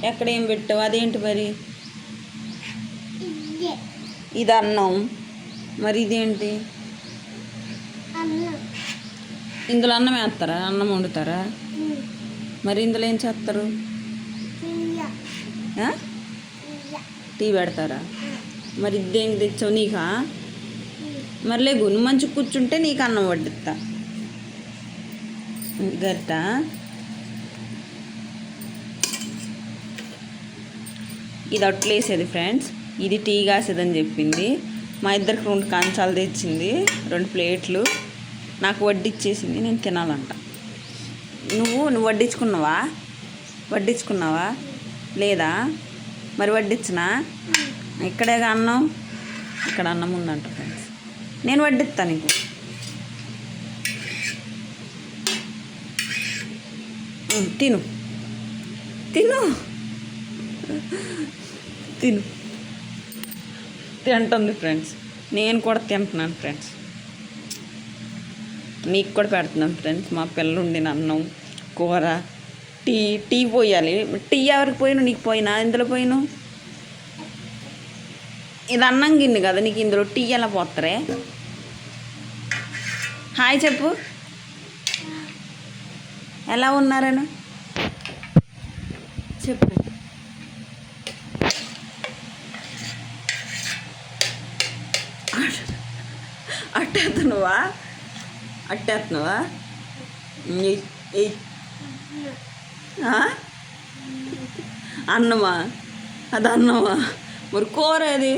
ఎక్కడ ఏం పెట్టావు? అదేంటి మరి? ఇది అన్నం, మరి ఇదేంటి? ఇందులో అన్నం వేస్తారా? అన్నం వండుతారా? మరి ఇందులో ఏం చేస్తారు? టీ పెడతారా? మరి ఇదేం తెచ్చావు? నీకా? మరి లేగు, నువ్వు మంచి కూర్చుంటే నీకు అన్నం వడ్డిస్తా. గట్ట ఇది అట్లేసేది ఫ్రెండ్స్, ఇది టీ కాసేదని చెప్పింది. మా ఇద్దరికి 2 కంచాలు తెచ్చింది, 2 ప్లేట్లు నాకు వడ్డిచ్చేసింది. నేను తినాలంట. నువ్వు వడ్డించుకున్నావా లేదా? మరి వడ్డించనా? ఇక్కడే అన్నం, ఇక్కడ అన్నం ఉందంట ఫ్రెండ్స్. నేను వడ్డిస్తా నీకు. తిను తిను తిను తింటుంది ఫ్రెండ్స్. నేను కూడా తింటున్నాను ఫ్రెండ్స్. నీకు కూడా పెడుతున్నాను ఫ్రెండ్స్. మా పిల్లలు ఉండిన అన్నం, కూర, టీ పోయాలి. టీ ఎవరికి పోయినా? నీకు పోయినా? ఇందులో పోయినా? ఇది అన్నం గిన్నె కదా, నీకు ఇందులో టీ ఎలా పోతారే? హాయ్ చెప్పు, ఎలా ఉన్నారని చెప్పు. అట్టేస్తున్నావా? అన్నమా? అది అన్నమా? మరి కూర అది?